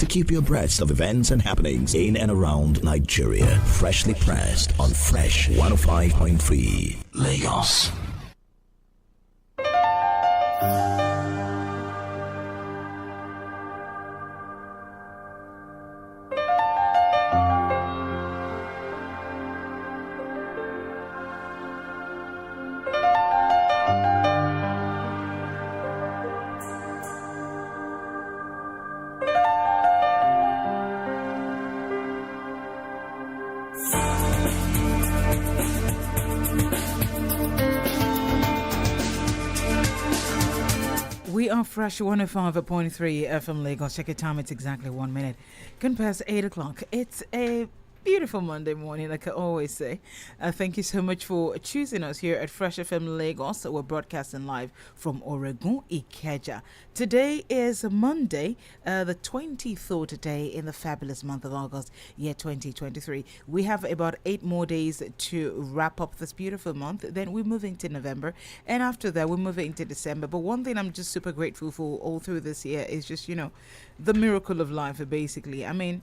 to keep you abreast of events and happenings in and around Nigeria. Freshly pressed on Fresh 105.3 Lagos. We are Fresh 105.3 FM Lagos. Check your time, it's exactly 1 minute. Can pass 8 o'clock. It's a beautiful Monday morning, like I always say. Thank you so much for choosing us here at Fresh FM Lagos. We're broadcasting live from Oregon, Ikeja. Today is Monday, the 23rd day in the fabulous month of August, year 2023. We have about 8 more days to wrap up this beautiful month. Then we move into November. And after that, we move into December. But one thing I'm just super grateful for all through this year is just, the miracle of life, basically. I mean,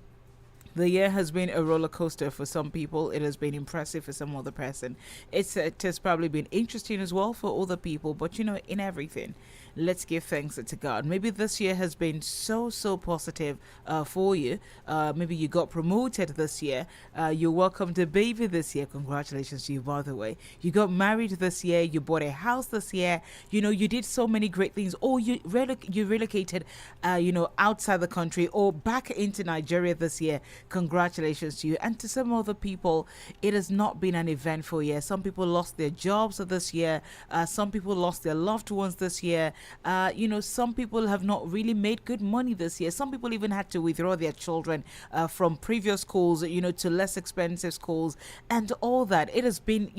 the year has been a roller coaster for some people. It has been impressive for some other person. It has probably been interesting as well for other people. But, in everything, let's give thanks to God. Maybe this year has been so positive for you. Maybe you got promoted this year. You welcomed a baby this year. Congratulations to you, by the way. You got married this year. You bought a house this year. You did so many great things. Or you relocated, outside the country or back into Nigeria this year. Congratulations to you. And to some other people, it has not been an eventful year. Some people lost their jobs this year. Some people lost their loved ones this year. Some people have not really made good money this year. Some people even had to withdraw their children from previous schools, to less expensive schools and all that. It has been,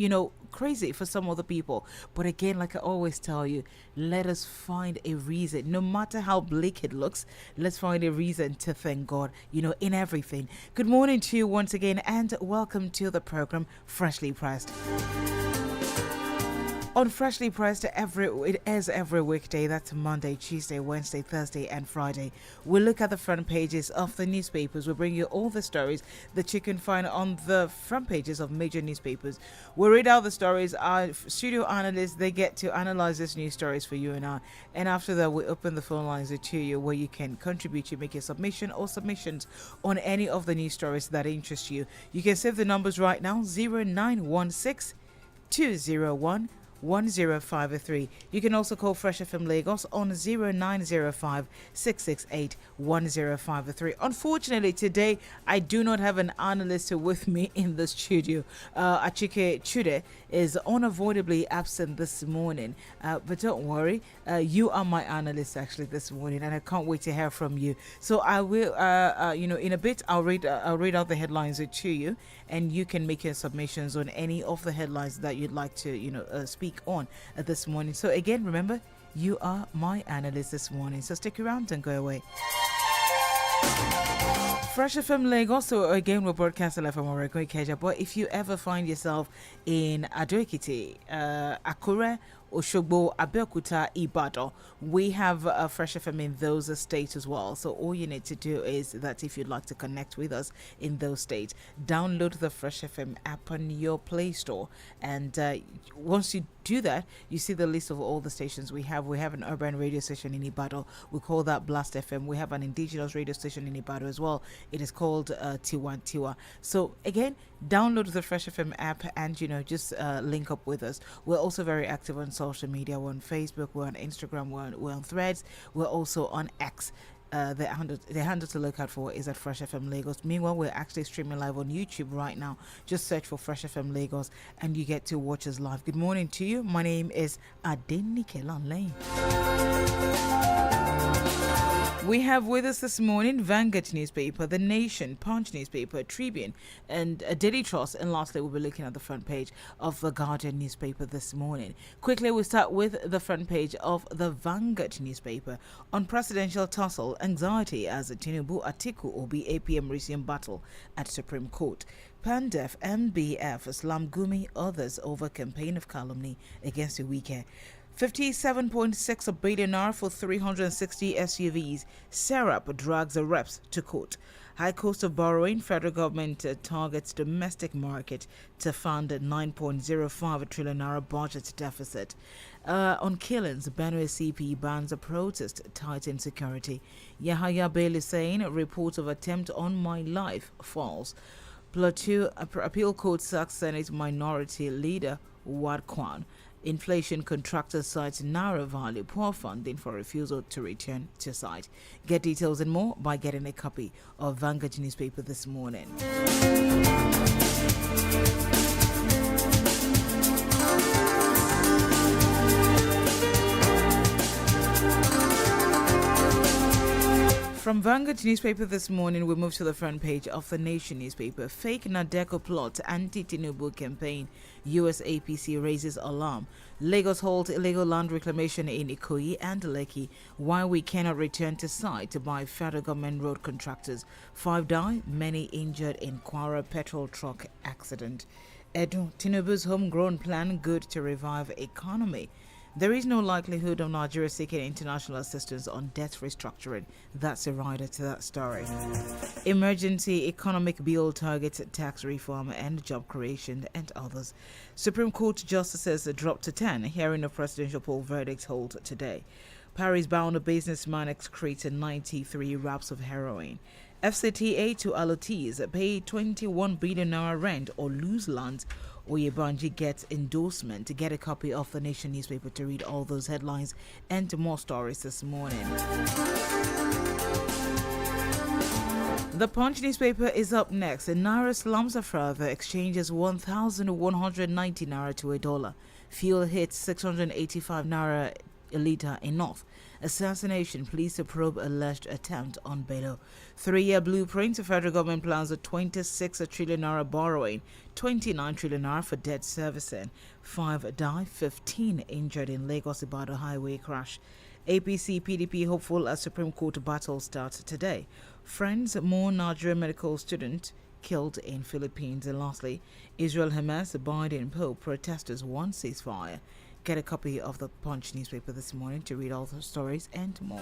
crazy for some other people. But again, like I always tell you, let us find a reason. No matter how bleak it looks, let's find a reason to thank God, in everything. Good morning to you once again and welcome to the program Freshly Pressed. On Freshly Pressed, it is every weekday. That's Monday, Tuesday, Wednesday, Thursday, and Friday. We look at the front pages of the newspapers. We bring you all the stories that you can find on the front pages of major newspapers. We read out the stories. Our studio analysts, they get to analyze these news stories for you and I. And after that, we open the phone lines to you where you can contribute. You make your submission or submissions on any of the news stories that interest you. You can save the numbers right now, 0916 201 1053. You can also call Fresh FM Lagos on 0905 668 1053. Unfortunately, today I do not have an analyst with me in the studio. Achike Chude is unavoidably absent this morning, but don't worry, you are my analyst actually this morning, and I can't wait to hear from you. So I will, in a bit, I'll read out the headlines to you, and you can make your submissions on any of the headlines that you'd like to, speak on this morning. So again, remember, you are my analyst this morning, so stick around and go away. Fresh FM Lagos, so again we're broadcasting live from Oregon, Ikeja. But if you ever find yourself in Ado-Ekiti, Akure, Oshogbo, Abeokuta, Ibadan, we have Fresh FM in those states as well. So all you need to do is that if you'd like to connect with us in those states, download the Fresh FM app on your Play Store. And once you do that, you see the list of all the stations we have. We have an urban radio station in Ibadan. We call that Blast FM. We have an indigenous radio station in Ibadan as well. It is called Tiwan Tiwa. So again, download the Fresh FM app and just link up with us. We're also very active on social media. We're on Facebook, we're on Instagram, we're on Threads, we're also on X. The handle to look out for is at Fresh FM Lagos. Meanwhile, we're actually streaming live on YouTube right now. Just search for Fresh FM Lagos and you get to watch us live. Good morning to you. My name is Adenike Lanlane. We have with us this morning Vanguard newspaper, The Nation, Punch newspaper, Tribune, and Daily Trust. And lastly, we'll be looking at the front page of the Guardian newspaper this morning. Quickly, we'll start with the front page of the Vanguard newspaper. On presidential tussle, anxiety as Tinubu, Atiku, Obi, APM resume battle at Supreme Court. Pandef, MBF, Islam Gumi, others over campaign of calumny against the weaker. 57.6 billion naira for 360 SUVs. Serap drags the reps to court. High cost of borrowing. Federal government targets domestic market to fund a 9.05 trillion naira budget deficit. On killings, Benue CP bans a protest, tighten security. Yahaya Bailey saying reports of attempt on my life false. Plateau Appeal Court sacks Senate Minority Leader Wad Kwan. Inflation contractor cites narrow value, poor funding for refusal to return to site. Get details and more by getting a copy of Vanguard newspaper this morning. From Vanguard newspaper this morning, we move to the front page of the Nation newspaper. Fake Nadeco plot, anti-Tinubu campaign. US APC raises alarm. Lagos halt illegal land reclamation in Ikoyi and Lekki. Why we cannot return to site by federal government road contractors. 5 die, many injured in Kwara petrol truck accident. Edo, Tinubu's homegrown plan good to revive economy. There is no likelihood of Nigeria seeking international assistance on debt restructuring. That's a rider to that story. Emergency economic bill targets tax reform and job creation and others. Supreme Court justices dropped to 10. Hearing of presidential poll verdicts hold today. Paris-bound businessman excretes 93 wraps of heroin. FCTA to allottees pay 21 billion naira rent or lose land. Oyebanji gets endorsement. To get a copy of the Nation newspaper to read all those headlines and more stories this morning. The Punch newspaper is up next. Naira slums are further. Exchanges 1,190 naira to $1. Fuel hits 685 naira a litre in North. Assassination, police to probe alleged attempt on Bello. 3-year blueprint, the federal government plans a 26 trillion naira borrowing, 29 trillion naira for debt servicing. 5 die, 15 injured in Lagos Ibadan highway crash. APC PDP hopeful as Supreme Court battle starts today. Friends, more Nigerian medical student killed in Philippines. And lastly, Israel Hamas, Biden Pope, protesters want ceasefire. Get a copy of the Punch newspaper this morning to read all the stories and more.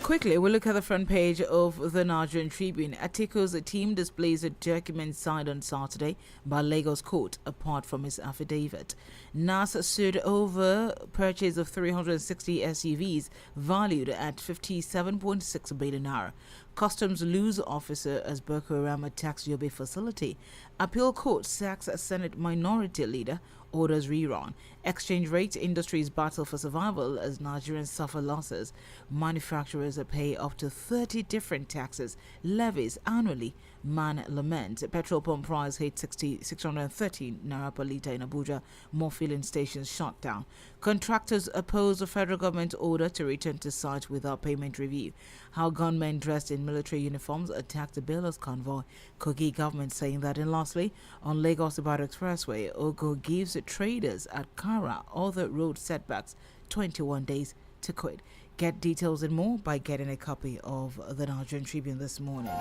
Quickly, we'll look at the front page of the Nigerian Tribune. Atiku's team displays a document signed on Saturday by Lagos court apart from his affidavit. NAS sued over purchase of 360 SUVs valued at 57.6 billion naira. Customs lose officer as Boko Haram attacks Yobe facility. Appeal court sacks a Senate minority leader, orders rerun. Exchange rate industries battle for survival as Nigerians suffer losses. Manufacturers pay up to 30 different taxes, levies annually. Man lament. Petrol pump price hit 613 naira per litre in Abuja. More filling stations shut down. Contractors oppose the federal government order to return to site without payment review. How gunmen dressed in military uniforms attacked the Bellows convoy. Kogi government saying that. And lastly, on Lagos Ibadan Expressway, Ogo gives traders at Kara other road setbacks 21 days to quit. Get details and more by getting a copy of the Nigerian Tribune this morning.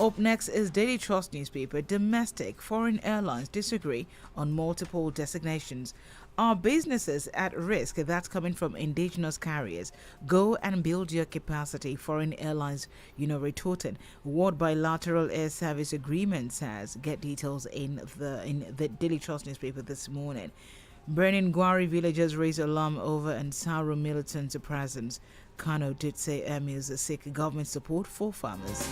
Up next is Daily Trust newspaper. Domestic foreign airlines disagree on multiple designations. Are businesses at risk? That's coming from indigenous carriers. Go and build your capacity. Foreign airlines, retorted. What bilateral air service agreement says. Get details in the Daily Trust newspaper this morning. Burning Gwari villagers raise alarm over Ansaro militants' presence. Kano did say emirs seek government support for farmers.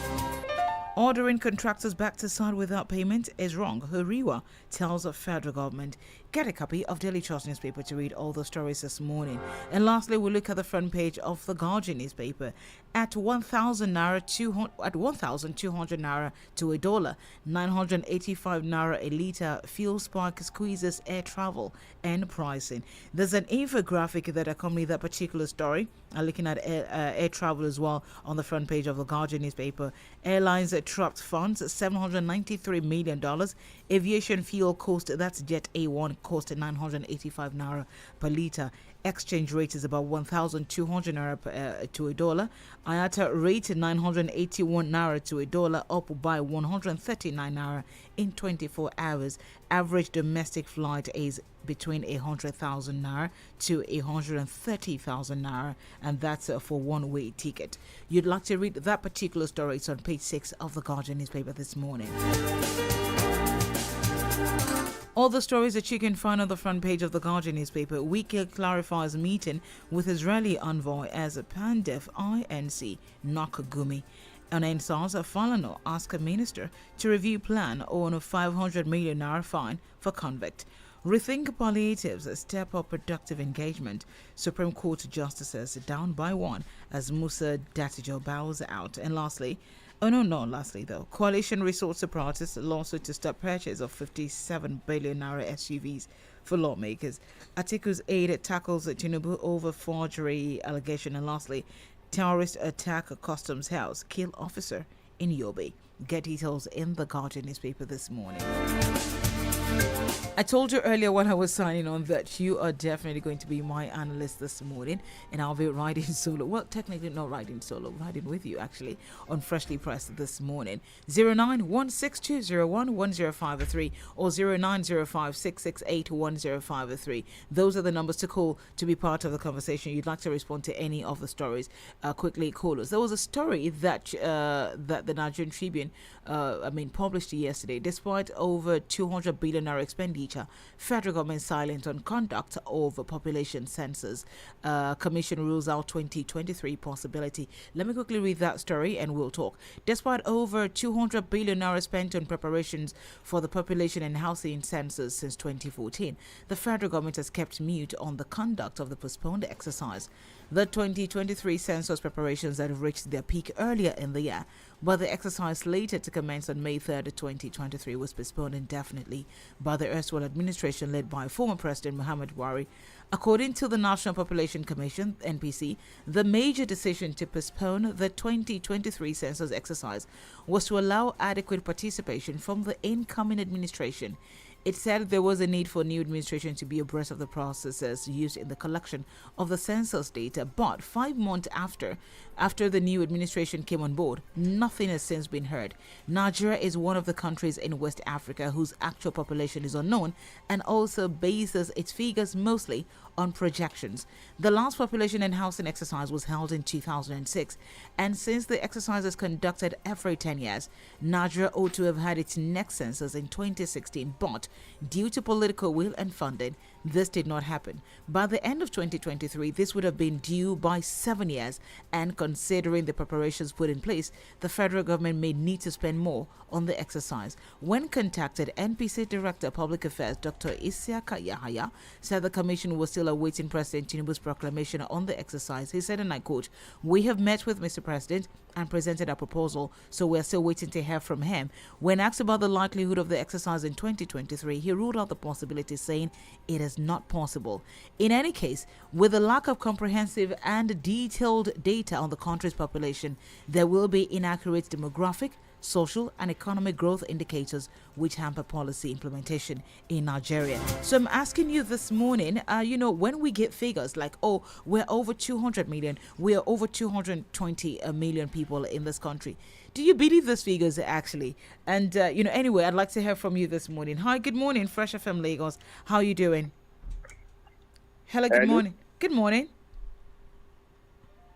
Ordering contractors back to site without payment is wrong, Huriwa tells the federal government. Get a copy of Daily Trust newspaper to read all the stories this morning. And lastly, we'll look at the front page of the Guardian newspaper. At 1,000 naira, at 1,200 naira to $1, 985 naira a litre, fuel spike squeezes air travel and pricing. There's an infographic that accompanies that particular story. Looking at air travel as well on the front page of the Guardian newspaper. Airlines trapped funds $793 million. Aviation fuel cost, that's Jet A1 cost at 985 naira per litre. Exchange rate is about 1,200 naira to a dollar. IATA rate 981 naira to a dollar, up by 139 naira in 24 hours. Average domestic flight is between 100,000 naira to 130,000 naira, and that's for one-way ticket. You'd like to read that particular story? It's on page 6 of the Guardian newspaper this morning. All the stories that you can find on the front page of the Guardian newspaper. Wike clarifies meeting with Israeli envoy as a Pandef INC Nakagumi. On NSAS, Falano asked a minister to review plan on a 500 million naira fine for convict. Rethink palliatives, step up productive engagement. Supreme Court justices down by one as Musa Datijo bows out. And lastly, coalition resorts to protest lawsuit to stop purchase of 57 billion naira SUVs for lawmakers. Atiku's aide tackles Tinubu over forgery allegation. And lastly, terrorist attack a customs house, kill officer in Yobe. Get details in the Guardian newspaper this morning. I told you earlier when I was signing on that you are definitely going to be my analyst this morning, and I'll be riding solo. Well, technically not riding solo, riding with you actually on Freshly Pressed this morning. 09162011053 or 09056681053. Those are the numbers to call to be part of the conversation. You'd like to respond to any of the stories. Quickly call us. There was a story that the Nigerian Tribune published yesterday. Despite over 200 billion naira expenditure, federal government silent on conduct of population census. Commission rules out 2023 possibility. Let me quickly read that story and we'll talk. Despite over 200 billion naira spent on preparations for the population and housing census since 2014, the federal government has kept mute on the conduct of the postponed exercise. The 2023 census preparations that have reached their peak earlier in the year, but the exercise slated to commence on May 3rd, 2023 was postponed indefinitely by the erstwhile administration led by former President Muhammad Buhari. According to the National Population Commission, NPC, the major decision to postpone the 2023 census exercise was to allow adequate participation from the incoming administration. It said there was a need for new administration to be abreast of the processes used in the collection of the census data, but 5 months after the new administration came on board, nothing has since been heard. Nigeria is one of the countries in West Africa whose actual population is unknown and also bases its figures mostly on projections. The last population and housing exercise was held in 2006, and since the exercise is conducted every 10 years, Nigeria ought to have had its next census in 2016, but due to political will and funding, this did not happen. By the end of 2023, this would have been due by 7 years, and considering the preparations put in place, the federal government may need to spend more on the exercise. When contacted, NPC Director Public Affairs Dr. Isiaka Yahaya said the commission was still awaiting President Tinubu's proclamation on the exercise. He said, and I quote, "We have met with Mr. President and presented our proposal, so we're still waiting to hear from him." When asked about the likelihood of the exercise in 2023, he ruled out the possibility, saying it is not possible. In any case, with the lack of comprehensive and detailed data on the country's population, there will be inaccurate demographic, social and economic growth indicators which hamper policy implementation in Nigeria. So I'm asking you this morning, when we get figures like, oh, we're over 200 million, we're over 220 million people in this country. Do you believe those figures actually? And, anyway, I'd like to hear from you this morning. Hi, good morning, Fresh FM Lagos. How are you doing? Hello, good morning. Good morning.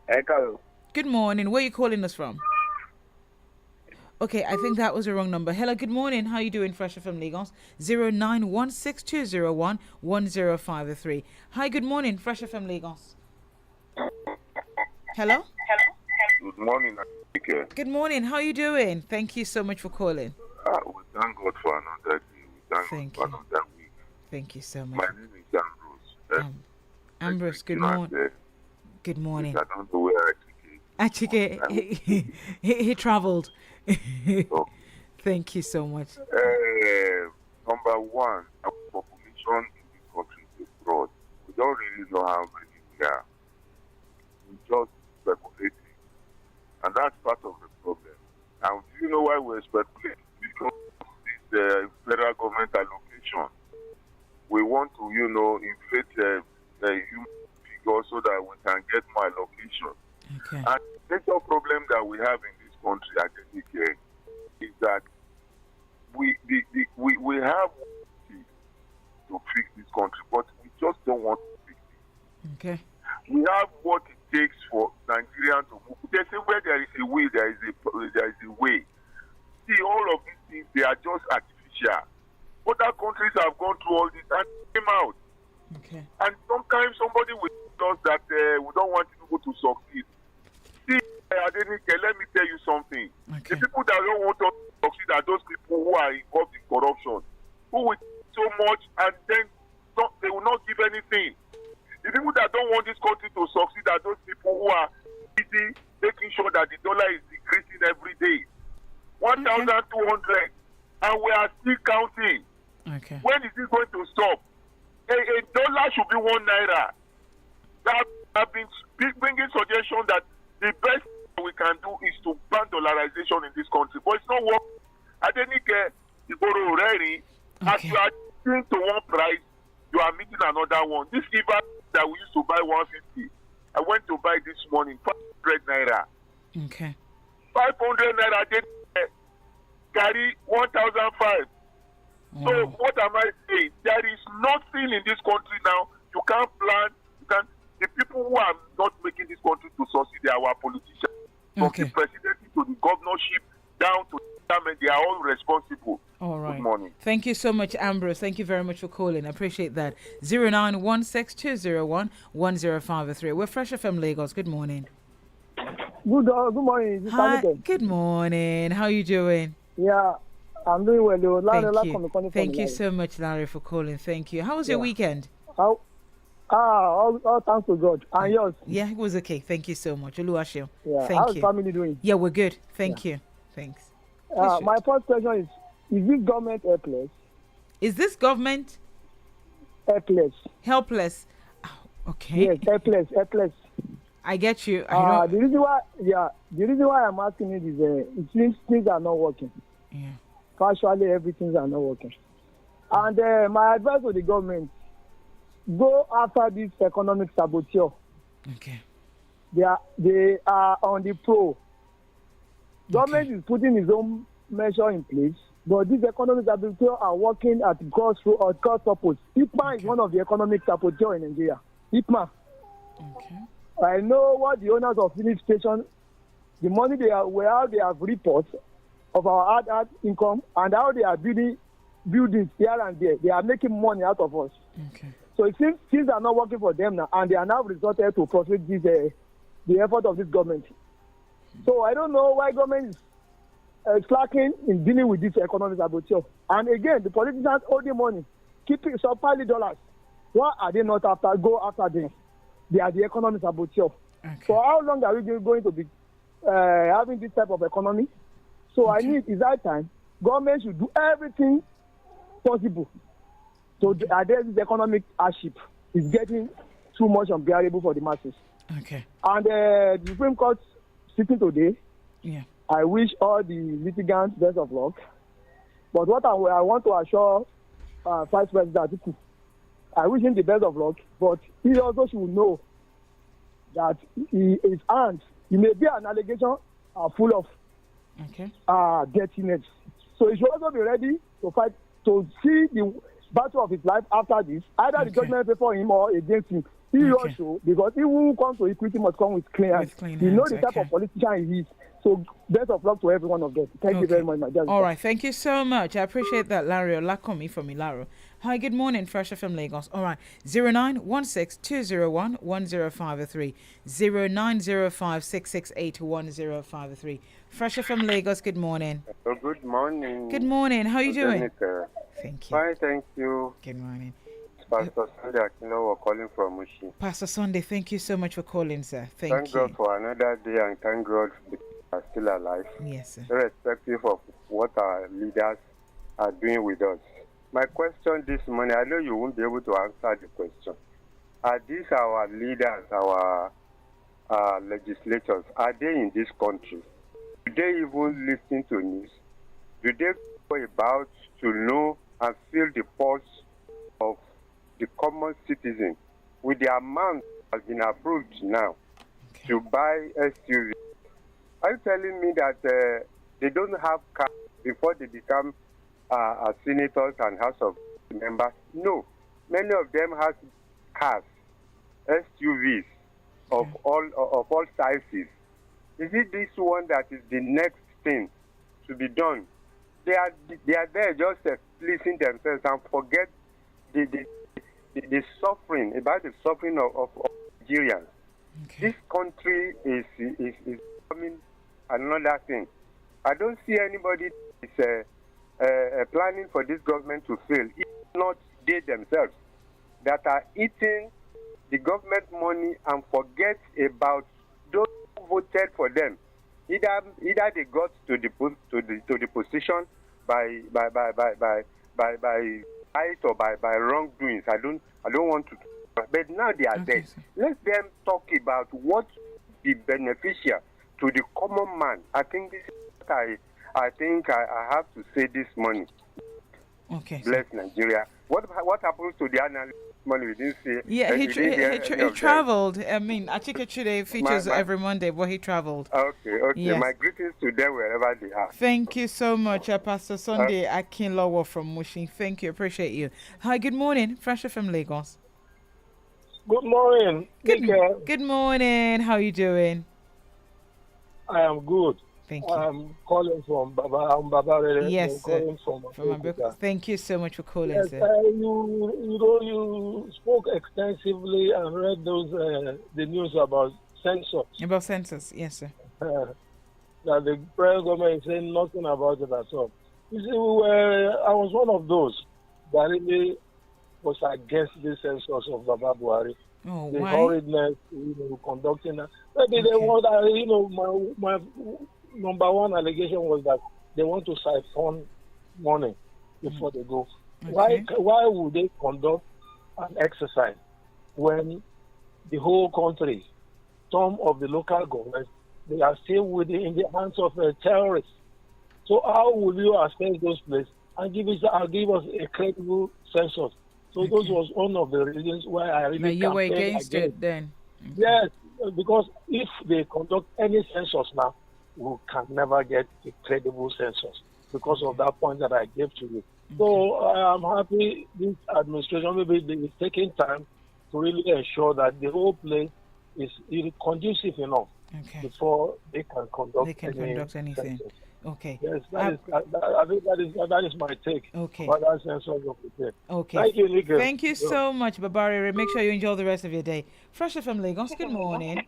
Hello. Good morning. Where are you calling us from? Okay, I think that was the wrong number. Hello, good morning. How are you doing, Fresh FM Lagos? 09162011053. Hi, good morning, Fresh FM Lagos. Hello? Good morning, Africa. Good morning. How are you doing? Thank you so much for calling. We thank God for another day. We thank God for another week. Thank you so much. My name is Ambrose. Ambrose, good morning. Good morning. I don't know where he traveled. So, thank you so much. Number one, our population in this country is broad. We don't really know how many we are. We just speculating. And that's part of the problem. And do you know why we're speculating? Because of this federal government allocation. we want to, inflate the human figure so that we can get my location. Okay. And the major problem that we have in this country, I think, is that we have to fix this country, but we just don't want to fix it. Okay. We have what it takes for Nigerians to move. They say where there is a will, there is a way. See, all of these things, they are just artificial. Other countries have gone through all this and came out. Okay. And sometimes somebody will tell us that we don't want people to succeed. See, Adenike, let me tell you something. Okay. The people that don't want us to succeed are those people who are involved in corruption, who will so much and then they will not give anything. The people that don't want this country to succeed are those people who are busy making sure that the dollar is decreasing every day. 1,200, and we are still counting. Okay. When is this going to stop? A dollar should be 1 naira. That have been bringing suggestion that the best we can do is to ban dollarization in this country, but it's not working. Adenike, Iboro Reri, as you are going to one price, you are meeting another one. This IVA that we used to buy 150, I went to buy this morning 500 naira. Okay. 500 naira carry 1,005. So what am I saying? There is nothing in this country now. You can't plan. The people who are not making this country to succeed, they are our politicians. From the presidency to the governorship down to the government, they are all responsible. All right. Good morning. Thank you so much, Ambrose. Thank you very much for calling. I appreciate that. 09162011053. We're Fresh FM Lagos. Good morning. Good morning. Hi. Good morning. How are you doing? Yeah, I'm doing well. Thank you so much, Larry, for calling. Thank you. How was your weekend? All thanks to God. And yours? Yeah, it was okay. Thank you so much. Oluwaseun. Yeah. Thank How's you. family doing? Yeah, we're good. Thank you. Thanks. My first question is this government helpless? Is this government helpless? Helpless. Oh, okay. Yes, helpless. I get you. The reason why I'm asking it is it seems things are not working. Yeah. Virtually everything are not working. And my advice to the government, go after this economic saboteur. Okay. They are on the pro. Government is putting its own measure in place, but these economic saboteurs are working at God's purpose. IPMA is one of the economic saboteurs in Nigeria. IPMA. Okay. I know what the owners of Philip Station, the money they have reports of our hard income and how they are building buildings here and there. They are making money out of us. Okay. So it seems things are not working for them now, and they are now resorted to frustrate the effort of this government. So I don't know why government is slacking in dealing with this economic saboteur. And again, the politicians owe the money, keeping supply dollars. Why are they not go after them? They are the economic saboteur. Okay. So how long are we going to be having this type of economy? So it's that time government should do everything possible to address this economic hardship. It's getting too much unbearable for the masses. Okay. And the Supreme Court sitting today, yeah. I wish all the litigants best of luck. But what I want to assure Vice President Atiku, I wish him the best of luck, but he also should know that his hands, he may be an allegation full of dirtiness. So he should also be ready to fight, to see the battle of his life after this, either the judgment before him or against him. He also, because he who comes to equity must come with clean hands. You know the type of politician he is. So best of luck to every one of them. Thank you very much, my dear. All right, thank you so much. I appreciate that, Larry Olakomi from Ilaro. Hi, good morning, Fresh FM Lagos. All right, 0916-201-1053, 0905-668-1053. Fresh FM Lagos, good morning. Good morning. Good morning, how are you doing? Thank you. Fine, thank you. Good morning. Pastor Sunday Akinowo calling from Mushi. Pastor Sunday, thank you so much for calling, sir. Thank you. God for another day and thank God we are still alive. Yes, sir. Irrespective of what our leaders are doing with us. My question this morning, I know you won't be able to answer the question. Are these our leaders, our legislators, are they in this country? Do they even listen to news? Do they go about to know and feel the pulse of the common citizen with the amount that has been approved now to buy SUV. Are you telling me that they don't have cars before they become senators and House of members? No. Many of them have cars, SUVs of all sizes. Is it this one that is the next thing to be done? They are there just pleasing themselves and forget the suffering, about the suffering of Nigerians. Okay. This country is becoming another thing. I don't see anybody is planning for this government to fail, if not they themselves, that are eating the government money and forget about those who voted for them. Either they got to the position by right or by wrongdoings. I don't want to, but now they are dead. Let them talk about what be beneficial to the common man. I think this is what I have to say this morning. Okay. Bless Nigeria. What happens to the analyst money? We didn't see. Yeah, he traveled. I mean, Achike Chude features every Monday, but he traveled. Okay. Yes. My greetings to them wherever they are. Thank you so much, Pastor Sunday Akinlawo from Mushin. Thank you. Appreciate you. Hi, good morning. Fresh from Lagos. Good morning. Good morning. How are you doing? I am good. Thank you. I'm calling from Baba. Yes, I'm calling from Abuja. Thank you so much for calling, yes, sir. You spoke extensively and read those the news about census. About census, yes, sir. That the present government is saying nothing about it at all. You see, I was one of those that really was against the census of Baba Buhari. Oh, the why? horridness, conducting that. Maybe they want, my number one allegation was that they want to siphon money before they go. Okay. Why would they conduct an exercise when the whole country, some of the local governments, they are still in the hands of terrorists? So how will you assess those places and give us a credible census? So those was one of the reasons why I really But you were campaigned against it then? Yes, because if they conduct any census now, we can never get a credible census because of that point that I gave to you. So I'm happy this administration maybe is taking time to really ensure that the whole place is conducive enough before they can conduct anything. census. Okay. Yes, I think that is my take. Okay. For that census of the day. Okay. Thank you, Nico. Thank you so much, Babari. Make sure you enjoy the rest of your day. Fresh from Lagos. Good morning.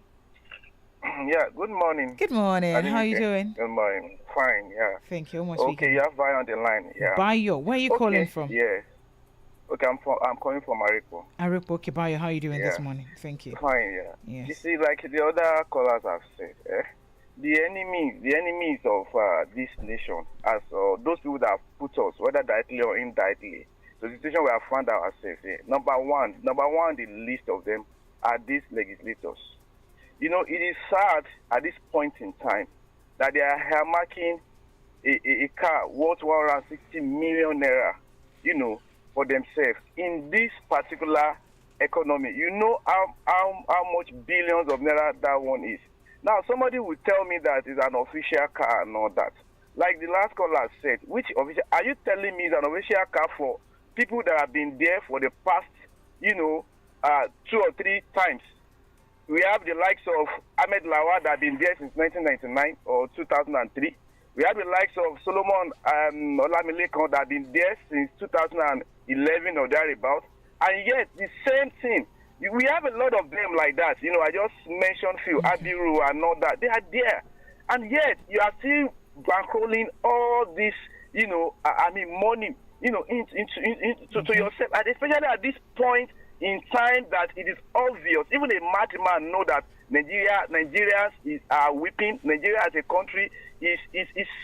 Yeah, good morning. Good morning. How are you doing? Good morning. Fine, yeah. Thank you. Okay, you have Bayo on the line. Yeah. Bayo, where are you calling from? Yeah. Okay, I'm calling from Aripo. Aripo, okay, Bayo, how are you doing this morning? Thank you. Fine, yeah. Yes. You see, like the other callers have said, the enemies of this nation, as those people that have put us, whether directly or indirectly, the situation we have found ourselves in. Number one, the list of them are these legislators. You know, it is sad at this point in time that they are earmarking a car worth 160 million naira, for themselves in this particular economy. You know how much billions of naira that one is. Now, somebody will tell me that it's an official car and all that. Like the last caller said, which official? Are you telling me it's an official car for people that have been there for the past, 2 or 3 times? We have the likes of Ahmed Lawal that have been there since 1999 or 2003. We have the likes of Solomon Olamilekan that have been there since 2011 or thereabouts. And yet, the same thing. We have a lot of them like that. I just mentioned few, Abiru and all that. They are there. And yet, you are still bankrolling all this, money, into yourself. And especially at this point in time that it is obvious, even a madman know that Nigerians are weeping. Nigeria as a country is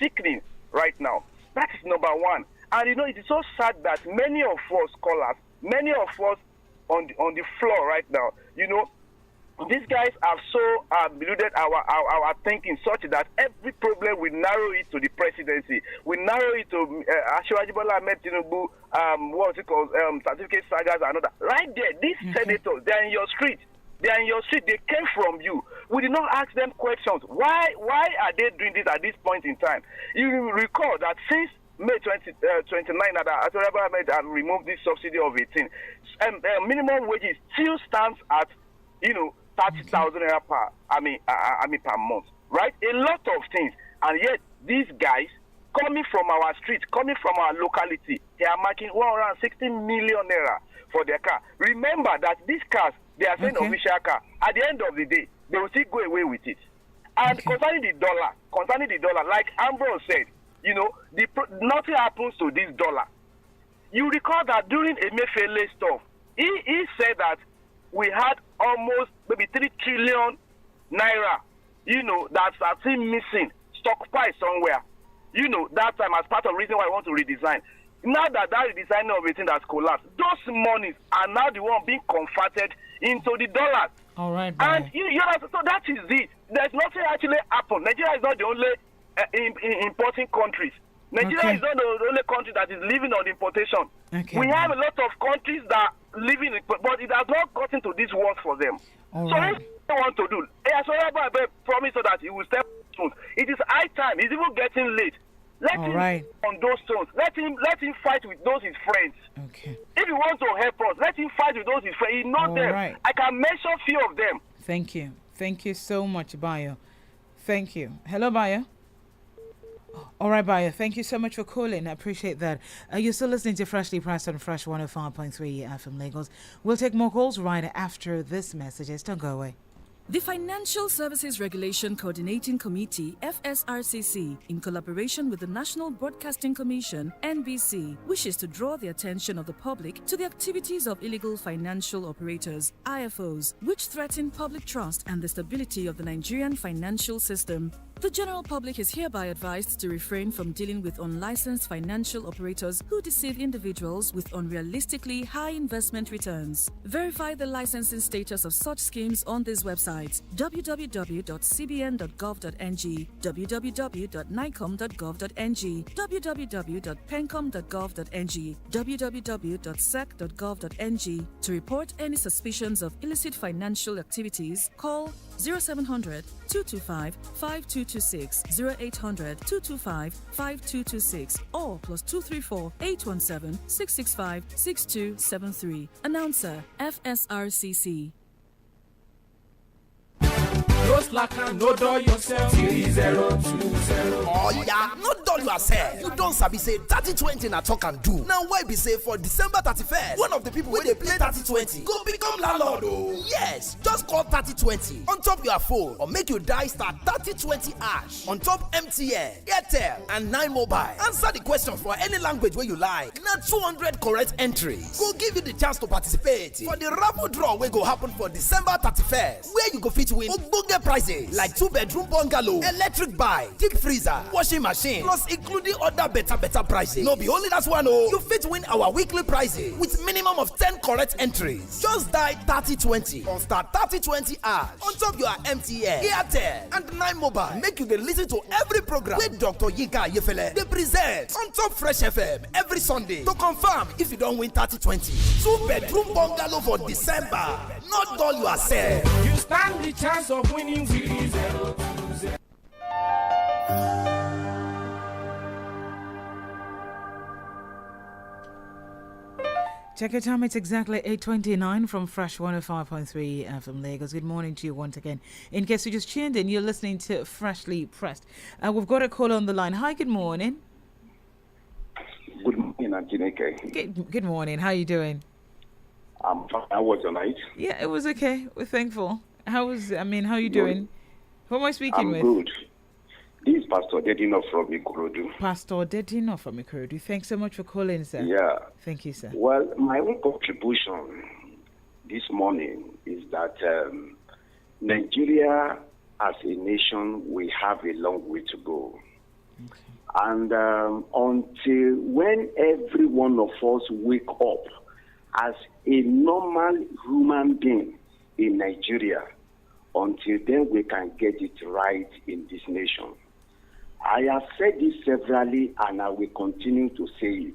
sickening right now. That is number one. And it is so sad that many of us scholars, many of us on the floor right now, these guys have so deluded our thinking such that every problem we narrow it to the presidency. We narrow it to Asiwaju Bola Ahmed Tinubu, what's it called, certificate sagas and other. Right there, these senators, they're in your street. They are in your street. They came from you. We did not ask them questions. Why are they doing this at this point in time? You recall that since May 29, that Asiwaju Bola Ahmed had removed this subsidy of 18, minimum wages still stands at 30,000 naira per month, right? A lot of things, and yet these guys coming from our street, coming from our locality, they are making 160 million naira for their car. Remember that these cars, they are saying official car. At the end of the day, they will still go away with it. And concerning the dollar, like Ambrose said, nothing happens to this dollar. You recall that during Emefiele stuff, he said that we had almost maybe 3 trillion naira, that's still missing, stockpile somewhere. That time as part of the reason why I want to redesign. Now that redesign of everything has collapsed, those monies are now the one being converted into the dollars. All right, and so that is it. There's nothing actually happened. Nigeria is not the only importing countries. Nigeria is not the only country that is living on importation. We have a lot of countries that are living, but it has not gotten to this world for them. What they want to do? Asiwaju promised that he will step on. It is high time. It's even getting late. Let him on those stones. Let him fight with those his friends. If he wants to help us, let him fight with those his friends. He knows them. I can mention a few of them. Thank you. Thank you so much, Bayo. Thank you. Hello, Bayo. All right, Bayo. Thank you so much for calling. I appreciate that. You're still listening to Freshly Pressed on Fresh 105.3 FM Lagos. We'll take more calls right after this message. Don't go away. The Financial Services Regulation Coordinating Committee, FSRCC, in collaboration with the National Broadcasting Commission, NBC, wishes to draw the attention of the public to the activities of illegal financial operators, IFOs, which threaten public trust and the stability of the Nigerian financial system. The general public is hereby advised to refrain from dealing with unlicensed financial operators who deceive individuals with unrealistically high investment returns. Verify the licensing status of such schemes on these websites: www.cbn.gov.ng, www.nicom.gov.ng, www.pencom.gov.ng, www.sec.gov.ng. To report any suspicions of illicit financial activities, call 0700 225 5226, 0800 225 5226, or +234 817 665 6273. Announcer, FSRCC. No slack and no dull yourself. 3020. Oh yeah, no dull yourself. You don't sabi say 3020 na talk and do. Now why be say for December 31st, one of the people wey dey play 3020 go become landlord oh. Yes, just call 3020 on top your phone or make you die star 3020 hash on top MTN, Airtel and 9 Mobile. Answer the question for any language wey you like. Na 200 correct entries go give you the chance to participate for the raffle draw wey go happen for December 31st, where you go fit win ogbonge prices like 2-bedroom bungalow, electric bike, deep freezer, washing machine, plus including other better prices. No be only that one oh, you fit win our weekly prizes with minimum of 10 correct entries. Just dial 3020 on star 3020 hash on top your MTN, Airtel and 9 Mobile. Make you dey listen to every program wey Dr. Yinka Ayefele dey present on top Fresh FM every Sunday to confirm if you don win 3020. 2-bedroom bungalow for December. Not dull yourself. You stand the chance of winning 3020. Check your time, it's exactly 8:29 from Fresh 105.3 FM Lagos. Good morning to you once again. In case you just tuned in, you're listening to Freshly Pressed. We've got a call on the line. Hi, good morning. Good morning, Antineke. Good morning, how are you doing? I'm fine. How was your night? Yeah, it was okay. We're thankful. How are you doing? Who am I speaking with? I'm good. This is Pastor Dedino from Ikorodu. Pastor Dedino from Ikorodu. Thanks so much for calling, sir. Yeah. Thank you, sir. Well, my own contribution this morning is that Nigeria as a nation, we have a long way to go. Okay. And until when every one of us wake up as a normal human being in Nigeria, Until then, we can get it right in this nation. I have said this severally, and I will continue to say it.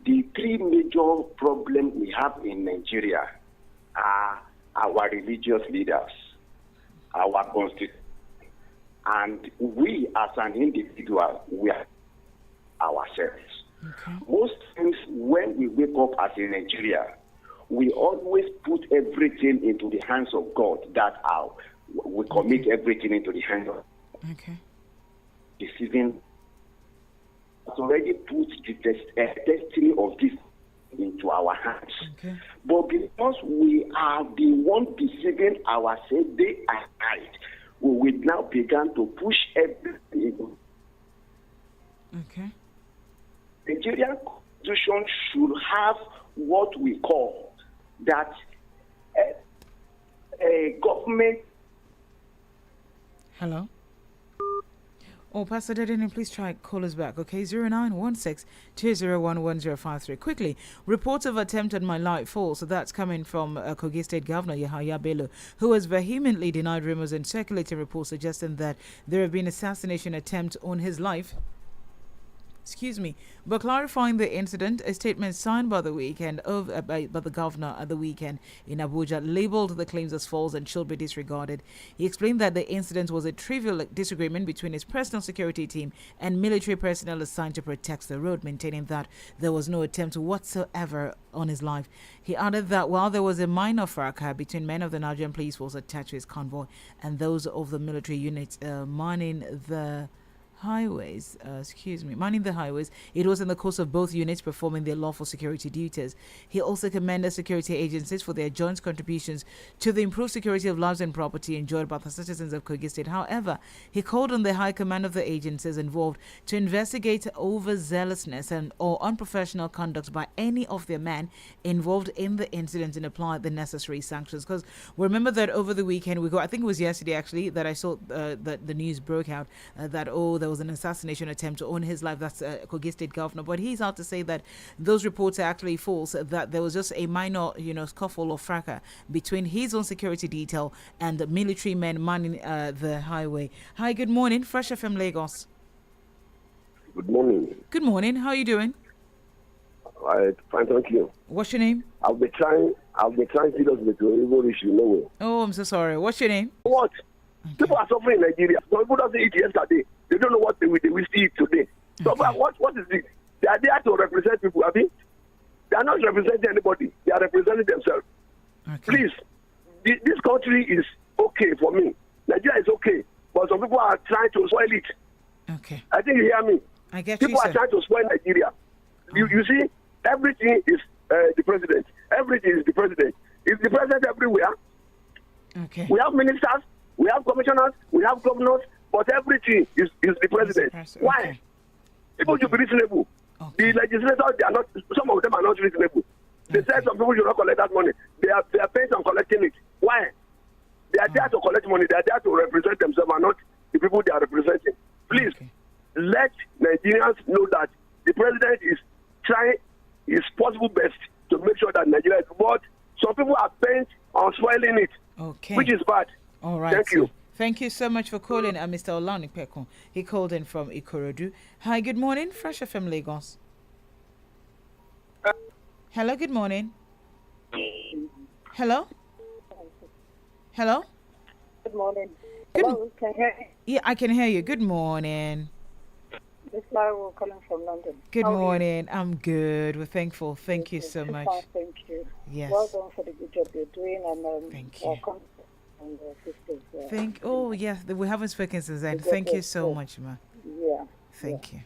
The three major problems we have in Nigeria are our religious leaders, our constitution, and we as an individual, we are ourselves. Okay. Most times when we wake up as in Nigeria, we always put everything into the hands of God. We commit everything into the hands of Okay. deceiving. Has already put the destiny of this into our hands. Okay. But because we are the one deceiving ourselves day and night, we will now begin to push everything. Okay. Nigerian constitution should have what we call that a government. Hello? Oh, Pastor Dedeni, please try call us back, okay? 0916-201-1053. Quickly, reports of attempted my life fall. So that's coming from Kogi State Governor Yahaya Bello, who has vehemently denied rumors and circulating reports suggesting that there have been assassination attempts on his life. But clarifying the incident, a statement signed by the weekend by the governor at the weekend in Abuja labeled the claims as false and should be disregarded. He explained that the incident was a trivial disagreement between his personal security team and military personnel assigned to protect the road, maintaining that there was no attempt whatsoever on his life. He added that while there was a minor fracas between men of the Nigerian police force attached to his convoy and those of the military units manning the highways, it was in the course of both units performing their lawful security duties. He also commended security agencies for their joint contributions to the improved security of lives and property enjoyed by the citizens of Kogi State. However, he called on the high command of the agencies involved to investigate overzealousness or unprofessional conduct by any of their men involved in the incident and apply the necessary sanctions. Because remember that over the weekend, I think it was yesterday actually, that I saw that the news broke out that there was an assassination attempt on his life. That's Kogi State Governor, but he's out to say that those reports are actually false, that there was just a minor scuffle or fracas between his own security detail and the military men manning the highway. Hi, good morning, Fresh FM Lagos. Good morning. Good morning, how are you doing? Fine, thank you. What's your name? I've been trying seriously to remove issue, no way. Oh, I'm so sorry. What's your name? What? Okay. People are suffering in Nigeria. Some people don't eat yesterday. They don't know what they will still eat today. So what is this? They are there to represent people. I mean, they are not representing anybody. They are representing themselves. Okay. Please, this country is okay for me. Nigeria is okay, but some people are trying to spoil it. Okay. I think you hear me. I get people you, are trying to spoil Nigeria. You see, everything is the president. Everything is the president. Is the president everywhere? Okay. We have ministers, we have commissioners, we have governors, but everything is the president. Why? Okay. People should be reasonable. Okay. The legislators, they are not. Some of them are not reasonable. They said some people should not collect that money. They are paying on collecting it. Why? They are there to collect money. They are there to represent themselves and not the people they are representing. Please, let Nigerians know that the president is trying his possible best to make sure that Nigeria is. But some people are bent on spoiling it, which is bad. All right. Thank you. Thank you so much for calling, Mr. Olani Pekon. He called in from Ikorodu. Hi, good morning, Fresh FM Lagos. Hello, good morning. Hello? Hello? Good morning. Hello, can you hear me? Yeah, I can hear you. Good morning. This is Laura calling from London. Good morning. I'm good. We're thankful. Thank you so much. Thank you. Yes. Well done for the good job you're doing. And thank you. And sisters, yes, we haven't spoken since then. Thank you so much, ma. Yeah. Thank you.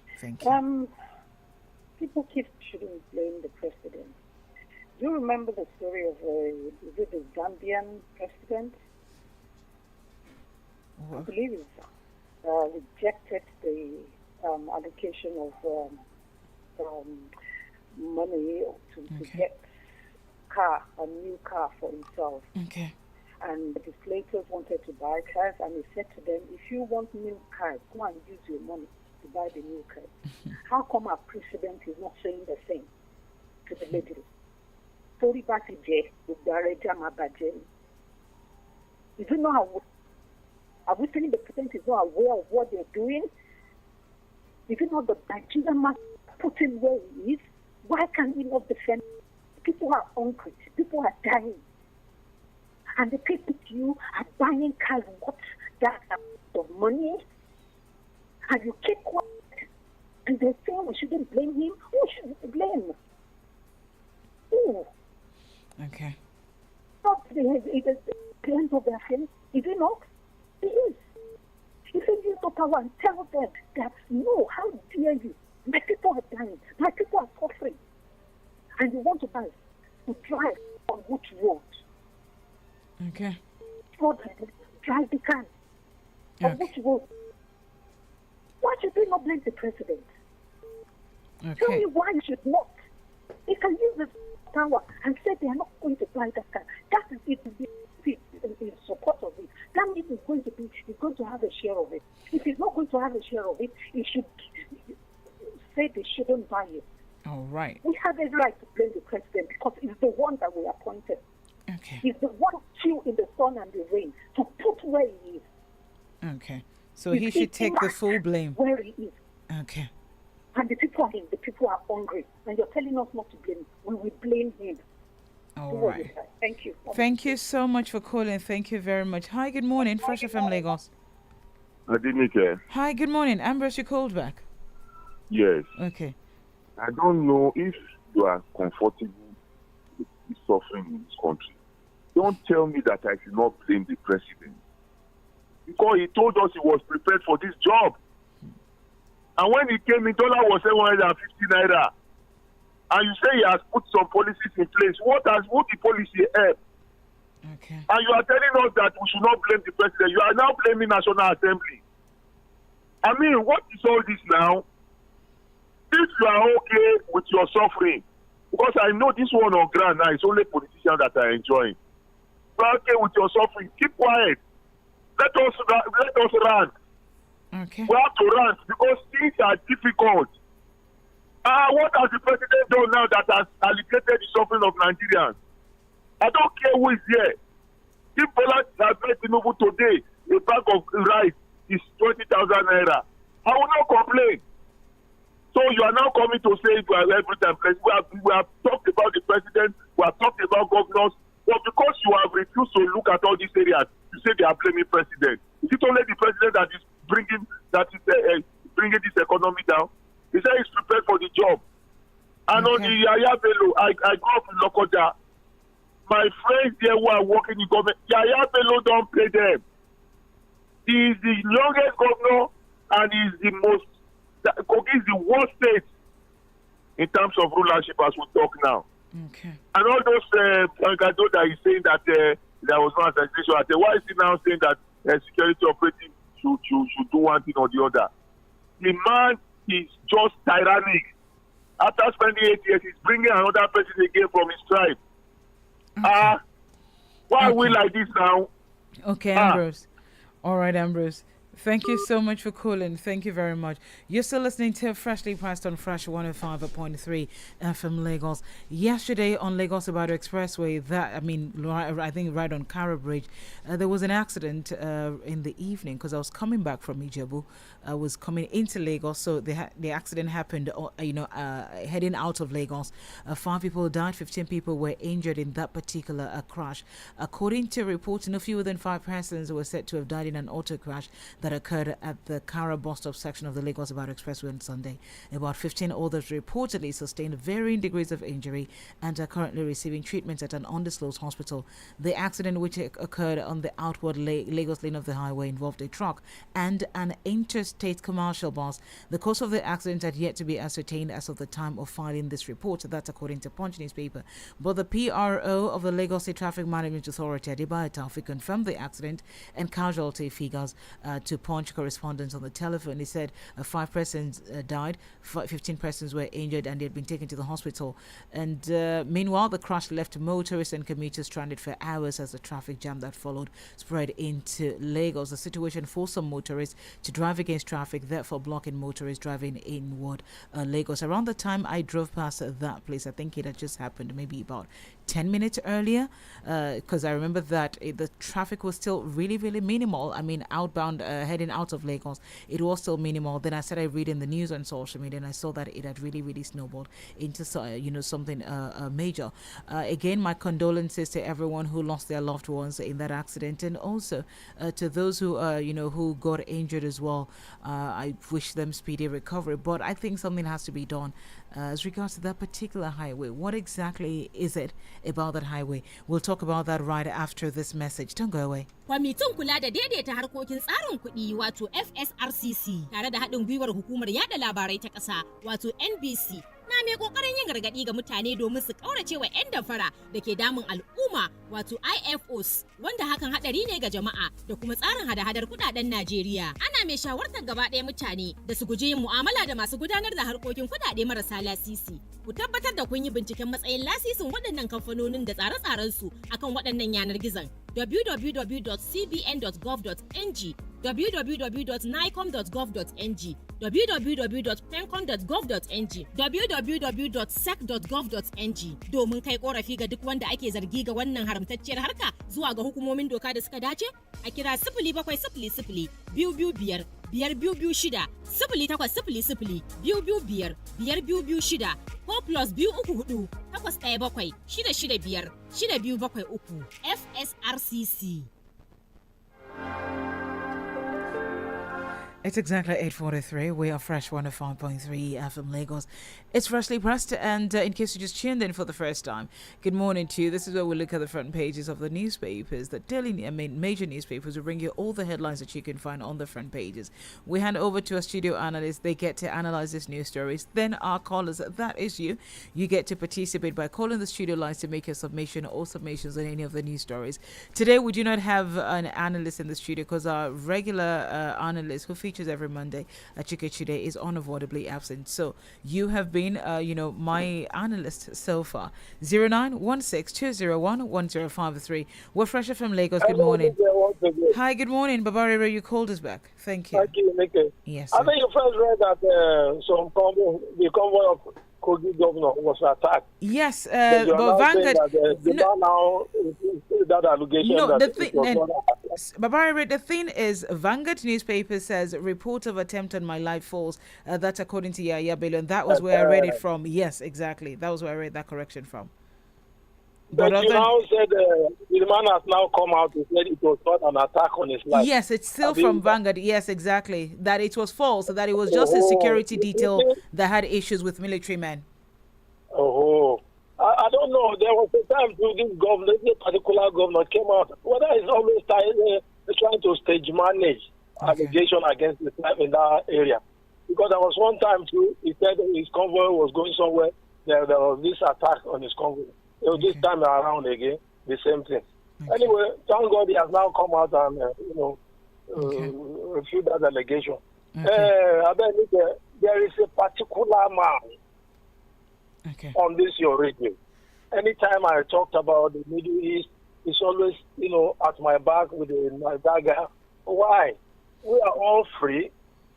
People keep shouldn't blame the president. Do you remember the story of the Zambian president? What? I believe he rejected the allocation of money to get a new car for himself. Okay. And the legislators wanted to buy cars, and he said to them, if you want new cars, go and use your money to buy the new cars. How come our president is not saying the same to the lady? Is it not aware? Are we saying the president is not aware of what they're doing? Is it not the Nigerian man put him where he is? Why can he not defend? People are hungry. People are dying. And the people you are buying cars worth that amount of money. And you keep quiet. And they're saying we shouldn't blame him. Who should we blame? Who? Okay. Not the end of their film. Is it not? It is. If you use the power and tell them that, no, how dare you? My people are dying. My people are suffering. And you want to buy to drive on which road? Okay. Road, drive the car. On which road? Why should they not blame the president? Okay. Tell me why you should not. They can use this power and say they are not going to buy that car. That is it. In support of it. That means he's going to have a share of it. If he's not going to have a share of it, he should say they shouldn't buy it. All right. We have a right to blame the president because he's the one that we appointed. Okay. He's the one chill in the sun and the rain to put where he is. Okay. So he should take the full blame. Where he is. Okay. And the people are hungry. And you're telling us not to blame him. We will blame him. All right. Thank you. Thank you so much for calling. Thank you very much. Hi, good morning. Fresh FM Lagos. Adinike. Hi, good morning. Ambrose, you called back. Yes. Okay. I don't know if you are comfortable with the suffering in this country. Don't tell me that I should not blame the president. Because he told us he was prepared for this job. And when he came in, dollar was 750 naira. And you say he has put some policies in place. What the policy help? Okay. And you are telling us that we should not blame the president. You are now blaming National Assembly. I mean, what is all this now? If you are okay with your suffering, because I know this one on ground now, it's only politicians that are enjoying. You are okay with your suffering, keep quiet. Let us rant. Okay. We have to rant because things are difficult. What has the president done now that has alleviated the suffering of Nigerians? I don't care who is here. If Bola Tinubu today, a bag of rice is 20,000 naira, I will not complain. So you are now coming to say you are every time president. We have talked about the president, we have talked about governors, but because you have refused to look at all these areas, you say they are blaming president. Is it only the president that is bringing this economy down? He said he's prepared for the job. And on the Yaya Bello, I grew up in Lokoja. My friends there who are working in government, Yaya Bello don't pay them. He is the youngest governor and he is Kogi is the worst state in terms of rulership as we talk now. Okay. And all those Pankado that is saying that there was no assassination, why is he now saying that security operative should do one thing or the other? The man is just tyrannic. After spending 8 years, he's bringing another person again from his tribe. Why are we like this now? Okay, Ambrose. All right, Ambrose. Thank you so much for calling. Thank you very much. You're still listening to Freshly Pressed on Fresh 105.3 FM Lagos. Yesterday on Lagos Ibadan Expressway, I think right on Kara Bridge, there was an accident in the evening because I was coming back from Ijebu. I was coming into Lagos, so the accident happened, heading out of Lagos. 5 people died, 15 people were injured in that particular crash. According to reports, no fewer than 5 persons were said to have died in an auto crash that occurred at the Kara bus stop section of the Lagos Ibadan Expressway on Sunday. About 15 others reportedly sustained varying degrees of injury and are currently receiving treatment at an undisclosed hospital. The accident, which occurred on the outward Lagos lane of the highway, involved a truck and an interstate commercial bus. The cause of the accident had yet to be ascertained as of the time of filing this report. That's according to Punch newspaper. But the PRO of the Lagos State Traffic Management Authority, Adebayo Taofik, confirmed the accident and casualty figures to Punch correspondents on the telephone. He said 5 persons died, 15 persons were injured, and they had been taken to the hospital. And meanwhile, the crash left motorists and commuters stranded for hours as the traffic jam that followed spread into Lagos. The situation forced some motorists to drive against traffic, therefore blocking motorists driving inward Lagos. Around the time I drove past that place, I think it had just happened maybe about 10 minutes earlier, because I remember that the traffic was still really, really minimal. I mean, outbound, heading out of Lagos, it was still minimal. Then I started reading the news on social media, and I saw that it had really, really snowballed into something major. Again, my condolences to everyone who lost their loved ones in that accident, and also to those who who got injured as well. I wish them speedy recovery. But I think something has to be done as regards to that particular highway. What exactly is it about that highway? We'll talk about that right after this message. Don't go away. Kwamitin kula da daidaita harkokin tsarin kuɗi wato FSRCC tare da haɗin gwiwar hukumar yada labarai ta ƙasa wato NBC na mai kokarin yin gargaɗi ga mutane domin su kaurace wa 'yan damfara da ke damun al'umma wato IFOs wanda hakan hadari ne ga jama'a da kuma tsarin hada-hadar kudaden Najeriya. Ana mai shawartar gaba ɗaya mutane da su guji yin mu'amala da masu gudanar da harkokin kudade marasa lasisi. Ku tabbatar da kun yi binciken matsayin lasisin waɗannan kamfanonin da tsare-tsaren su akan waɗannan yanar gizon www.cbn.gov.ng, www.nicom.gov.ng, www.pencom.gov.ng, www.sec.gov.ng domin kai korafi ga duk wanda ake zargi ga wannan haramtacciyar harka zuwa ga hukumomin doka da suka dace a kira 0700 225 5226 0800 225 5226 ko +234 817 665 6273 FSRCC. It's exactly 8:43. We are Fresh 105.3 FM Lagos. It's freshly pressed, and in case you just tuned in for the first time, good morning to you. This is where we look at the front pages of the newspapers. The major newspapers will bring you all the headlines that you can find on the front pages. We hand over to our studio analysts. They get to analyze these news stories. Then our callers, that is you. You get to participate by calling the studio lines to make your submission or submissions on any of the news stories. Today, we do not have an analyst in the studio because our regular analyst who features every Monday at Chike is unavoidably absent. So you have been, my analyst so far. 0916-201-1053. We're Fresh from Lagos. Good morning. Hi, good morning. Babari, you called us back. Thank you. Thank you, Nikki. Yes. I think you first read that the convoy of Kogi governor was attacked. Yes, but Vanguard. That allegation. No, that Babari, the thing is, Vanguard newspaper says report of attempt on my life falls. That's according to Yaya Bello, and that was where I read it from. Yes, exactly. That was where I read that correction from. But you now said the man has now come out and said it was not an attack on his life. Yes, it's still from Vanguard. Yes, exactly. That it was false, that it was just a security detail that had issues with military men. I don't know. There was a time this governor, this particular governor came out. Whether he's always trying to stage manage allegation against his life in that area. Because there was one time too, he said his convoy was going somewhere. There was this attack on his convoy. This time around again, the same thing. Anyway, thank God he has now come out and refute that allegation. There is a particular man on this your radio. Anytime I talked about the Middle East, it's always at my back with my dagger. Why? We are all free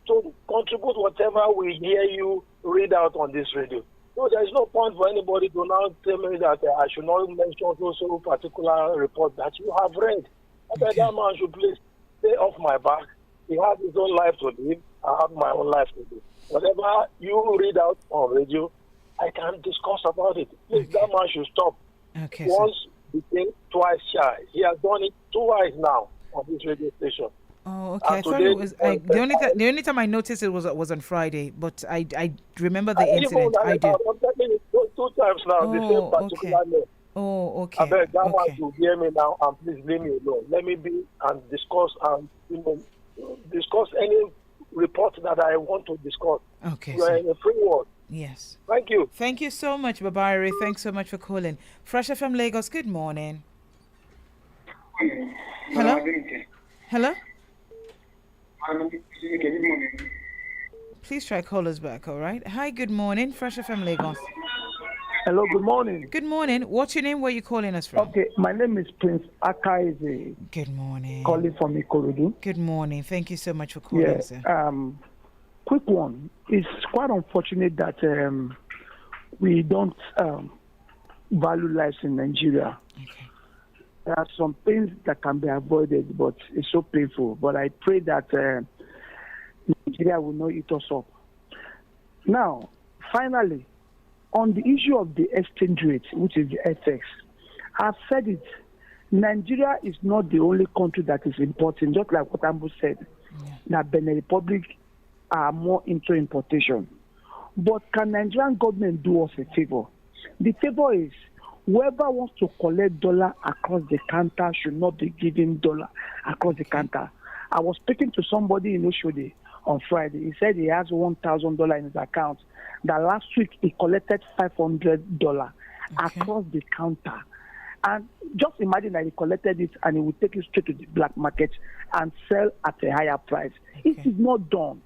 to contribute whatever we hear you read out on this radio. So there is no point for anybody to now tell me that I should not mention also particular report that you have read. That man should please stay off my back. He has his own life to live. I have my own life to live. Whatever you read out on radio, I can discuss about it. Please, that man should stop. Once became twice shy. He has done it twice now on this radio station. Oh, okay. I thought it was the only time I noticed it was on Friday, but I remember the incident. I did. I'm telling you two times now. The same particular name. Oh, okay. I beg that one to hear me now and please leave me alone. Let me be and discuss and discuss any report that I want to discuss. Okay. You are in a free world. Yes. Thank you. Thank you so much, Babari. Thanks so much for calling. Fresh from Lagos. Good morning. Hello. Hello. Please try call us back, all right? Hi, good morning. Fresh from Lagos. Hello, good morning. Good morning. What's your name? Where are you calling us from? Okay, my name is Prince Akaize. Good morning. Calling from Ikorodu. Good morning. Thank you so much for calling, sir. Quick one. It's quite unfortunate that we don't, value lives in Nigeria. Okay. There are some things that can be avoided, but it's so painful. But I pray that Nigeria will not eat us up. Now, finally, on the issue of the exchange rate, which is the FX, I've said it. Nigeria is not the only country that is importing, just like what Ambu said. That Benin Republic are more into importation. But can Nigerian government do us a favor? The favor is whoever wants to collect dollar across the counter should not be giving dollar across the counter. I was speaking to somebody in Oshodi on Friday. He said he has $1,000 in his account. That last week he collected $500 across the counter. And just imagine that he collected it and he would take it straight to the black market and sell at a higher price. It is not done.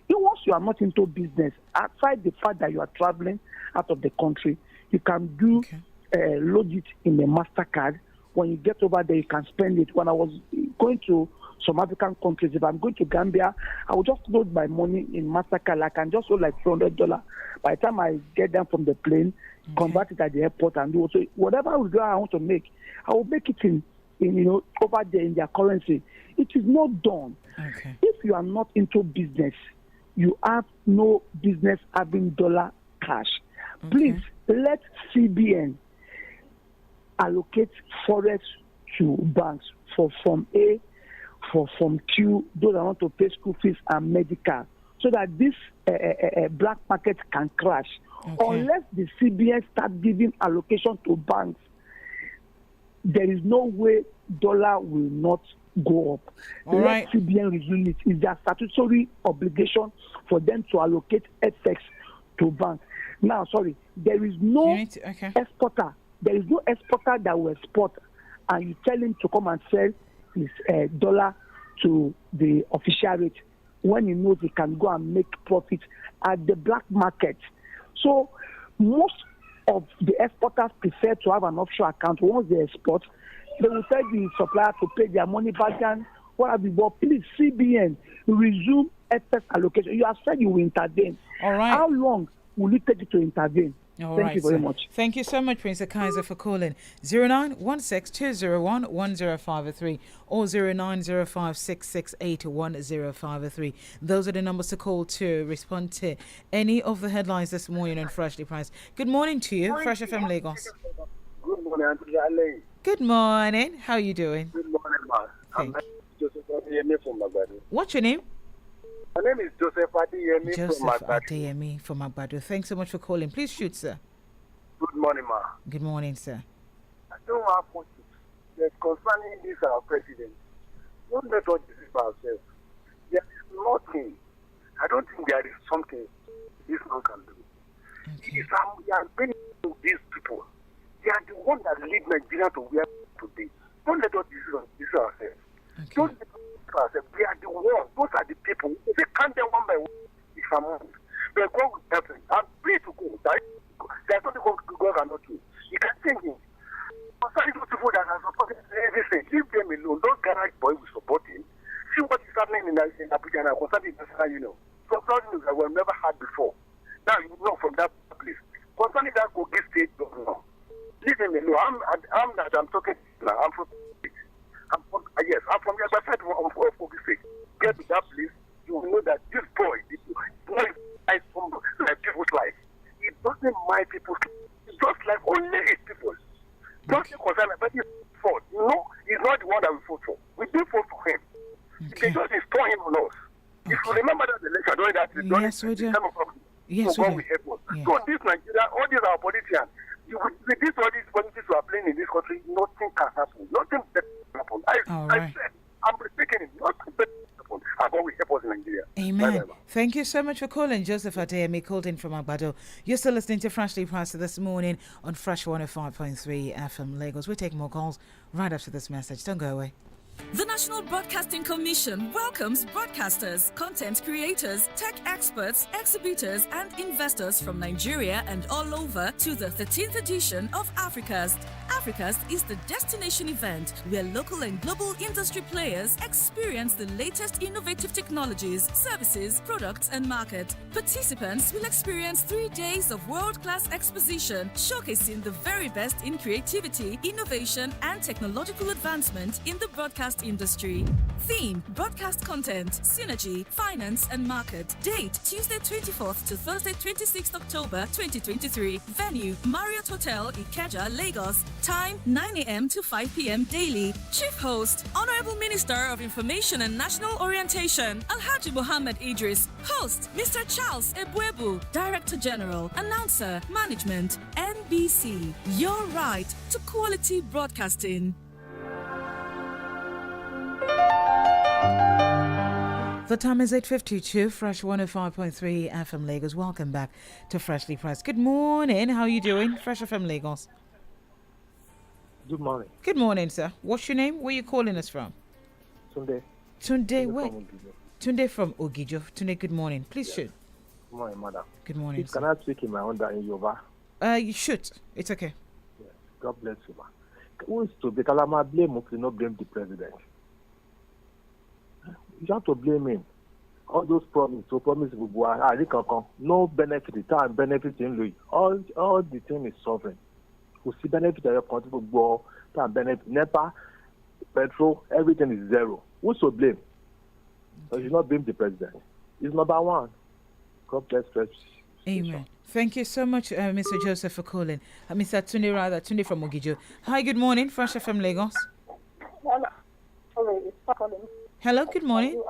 Once you are not into business, outside the fact that you are traveling out of the country, you can do load it in a MasterCard. When you get over there, you can spend it. When I was going to some African countries, if I'm going to Gambia, I will just load my money in MasterCard. I can just load like $400. By the time I get down from the plane, convert it at the airport and do so. Whatever withdrawal I want to make, I will make it in over there in their currency. It is not done. Okay. If you are not into business, you have no business having dollar cash. Please let CBN allocate forex to banks for Form A, for Form Q, those that want to pay school fees and medical, so that this black market can crash. Unless the CBN start giving allocation to banks, there is no way dollar will not go up. Let CBN resume it. It's their statutory obligation for them to allocate FX to banks. Now, there is no exporter. There is no exporter that will export and you tell him to come and sell his dollar to the official rate when he knows he can go and make profit at the black market. So most of the exporters prefer to have an offshore account. Once they export, they will tell the supplier to pay their money back and what have you. But please, CBN, resume FX allocation. You have said you will intervene. All right. How long will it take you to intervene? Thank you very much. Thank you so much, Prince Kaiser, for calling 0916-201-1053 or 0905-668-1053. Those are the numbers to call to respond to any of the headlines this morning on Freshly Priced. Good morning to you, Fresh FM Lagos. Good morning, Auntie Ale. Good morning. How are you doing? Good morning, ma. I'm Joseph Adeyemi from Magbado. What's your name? My name is Joseph Adeyemi from Magbado. Joseph Adeyemi from Magbado. Thanks so much for calling. Please shoot, sir. Good morning, ma. Good morning, sir. I don't have much concerning this our president. Don't let us deceive ourselves. There is nothing. I don't think there is something this man can do. We are bringing these people. They are the ones that lead Nigeria to where today. Don't let us deceive ourselves. Don't let us deceive ourselves. They are the ones. Those are the people. If they count them one by one, if I'm on. But God will help them. I'm free to go. There's nothing God cannot do. You can change him. Concerning those people that are supporting everything, leave them alone. Those garage boys will support him. See what is happening in Abuja now concerning the national union. Something that we've never had before. Now you know from that place. Concerning that Kogi State governor, leave him alone. I'm talking now. I'm from yes, I'm from the other side of Kogi State. Get to that place, you will know that this boy is not like people's life. It doesn't mind people's life. It's just like only his people. Don't be concerned about his fault. No, he's not the one that we fought for. We did vote for him. They just install him on us. If you remember that election, during that, yes, we do. Yes, so God will help us. Yeah. So this Nigeria, all these are politicians. With all these politics we are playing in this country, nothing can happen. Nothing better can happen. I said, I'm speaking it. Nothing better can happen. And God will help us in Nigeria. Amen. Bye-bye. Thank you so much for calling, Joseph Adeyemi, called in from Agbado. You're still listening to Freshly Priced this morning on Fresh 105.3 FM Lagos. We'll take more calls right after this message. Don't go away. The National Broadcasting Commission welcomes broadcasters, content creators, tech experts, exhibitors, and investors from Nigeria and all over to the 13th edition of Africast. Africa's is the destination event where local and global industry players experience the latest innovative technologies, services, products, and market. Participants will experience 3 days of world-class exposition showcasing the very best in creativity, innovation, and technological advancement in the broadcast industry. Theme: broadcast content, synergy, finance, and market. Date: Tuesday 24th to Thursday 26th October 2023. Venue: Marriott Hotel, Ikeja, Lagos. Time: 9 a.m. to 5 p.m. daily. Chief host: Honorable Minister of Information and National Orientation, Alhaji Mohammed Idris. Host: Mr. Charles Ebuebu, Director General. Announcer: Management, NBC. Your right to quality broadcasting. The time is 8:52, Fresh 105.3 FM Lagos. Welcome back to Freshly Pressed. Good morning. How are you doing? Fresh FM Lagos. Good morning. Good morning, sir. What's your name? Where are you calling us from? Tunde. Tunde, wait. Tunde from Ogijo. Tunde, good morning. Please shoot. Good morning, madam. Good morning, Please, can I speak in my own in Yoruba? You should. It's okay. Yes. God bless you, ma. Who is to be Kalama blame if you not blame the president? You have to blame him. All those promises, no benefit, the time benefit in Louis. All the thing is sovereign. We see benefit of your country for time benefit. NEPA, petrol, everything is zero. Who's to blame? So you not blame the president. He's number one. God bless us. Amen. Thank you so much, Mr. Joseph, for calling. Mr. Tunde from Ogijo. Hi, good morning, Fresh FM Lagos. Hello, good morning.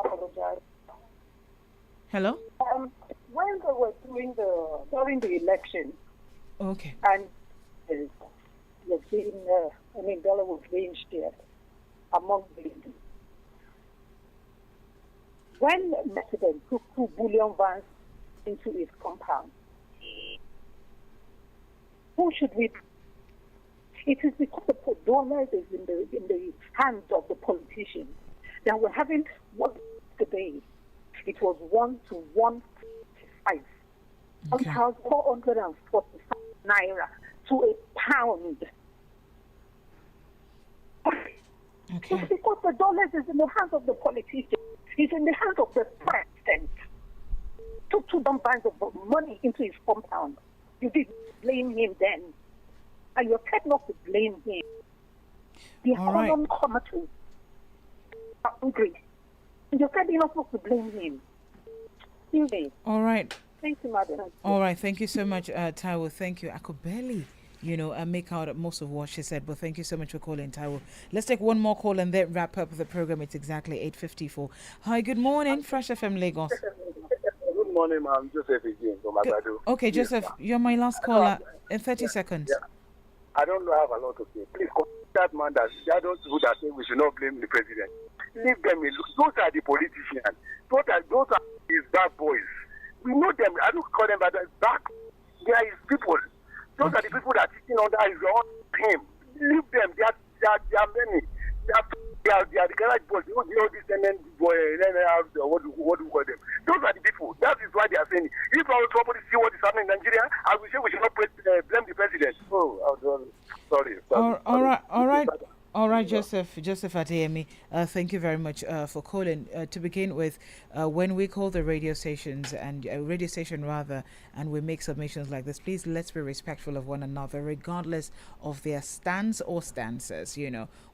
Hello? When they were during the election, okay, and dollar was being shared among the when the president took 2 billion vans into his compound, who should we? It is because the dollars is in the hands of the politicians that we're having what today. It was 1 to 1.5, 1,445 naira to a pound. Okay. It's because the dollars is in the hands of the politicians. It's in the hands of the president. Took 2 bags of money into his compound. You didn't blame him then. And you're trying not to blame him. The economic commentary are angry. You're trying not to blame him. All right. Thank you, madam. All right. Thank you so much, Taiwo. Thank you. I could barely, make out most of what she said, but thank you so much for calling, Taiwo. Let's take one more call and then wrap up the program. It's exactly 8:54. Hi, good morning, Fresh FM Lagos. Good morning, ma'am. Joseph again from Agbado. Okay, Joseph, you're my last caller in 30 seconds. Yeah. I don't have a lot to say. Please, that man that those people that say we should not blame the president. Leave them alone. Those are the politicians. Those are his bad boys. We know them. I don't call them bad boys. They are his people. Those are the people that are sitting under him. Leave them. They are many. They are the garage boys. You know this boy, what do you call them? Those are the people. That is why they are saying, if our somebody see what is happening in Nigeria, I will say we should not blame the president. Sorry. All right, Joseph Adeyemi, thank you very much for calling. To begin with, when we call the radio stations and radio station rather, and we make submissions like this, please let's be respectful of one another, regardless of their stance or stances.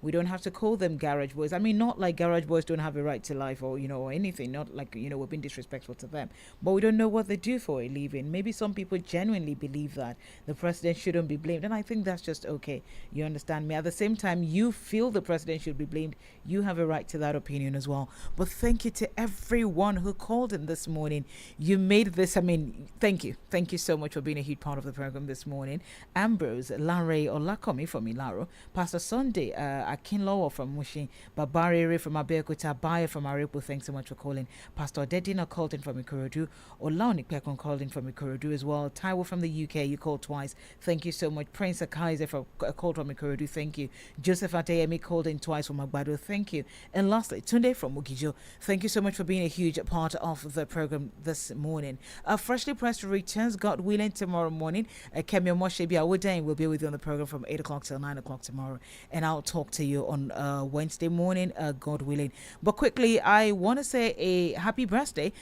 We don't have to call them garage boys. I mean, not like garage boys don't have a right to life or or anything. Not like we're being disrespectful to them, but we don't know what they do for a living. Maybe some people genuinely believe that the president shouldn't be blamed, and I think that's just okay. You understand me? At the same time, you feel the president should be blamed, you have a right to that opinion as well. But thank you to everyone who called in this morning. You made this, thank you so much for being a huge part of the program this morning. Ambrose Lanre Olakomi from Ilaro, Pastor Sunday Akinlowo from Mushin, Babarere from Abeokuta, Baye from Arepo, thanks so much for calling. Pastor Dedina called in from Ikorodu, Olaonik Pekon called in from Ikorodu as well. Taiwo from the UK, you called twice, thank you so much. Prince Kaiser called from Ikorodu, thank you. Joseph Adeyemi Adeyemi called in twice from Agbado. Thank you. And lastly, Tunde from Mugijo. Thank you so much for being a huge part of the program this morning. Freshly Pressed returns, God willing, tomorrow morning. Kemi Omoshebi Awodeng will be with you on the program from 8 o'clock till 9 o'clock tomorrow. And I'll talk to you on Wednesday morning, God willing. But quickly, I want to say a happy birthday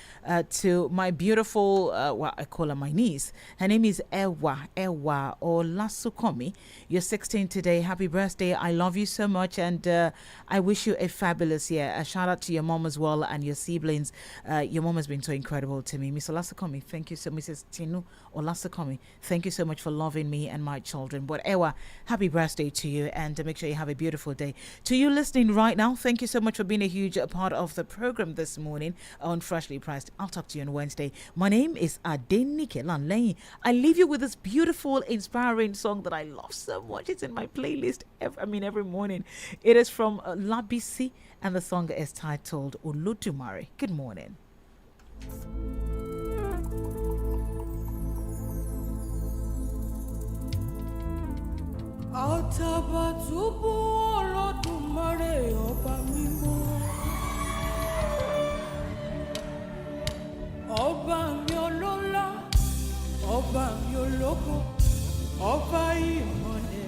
to my beautiful, I call her my niece. Her name is Ewa Olasukomi. You're 16 today. Happy birthday. I love you so much, and I wish you a fabulous year. A shout out to your mom as well and your siblings. Your mom has been so incredible to me. Miss Olasukomi, thank you so much. Mrs. Tinu Olasukomi, thank you so much for loving me and my children. But Ewa, happy birthday to you, and make sure you have a beautiful day. To you listening right now, thank you so much for being a huge part of the program this morning on Freshly Pressed. I'll talk to you on Wednesday. My name is Adenike Lanley. I leave you with this beautiful, inspiring song that I love so much. It's in my playlist every morning. It is from Labisi, and the song is titled Olodumare. Good morning. Àtàbàtúbú Olódùmarè ọba mímọ́. Ọba mi ọlọ́lá, ọba mi ológo, ọba ìmọ̀lẹ̀.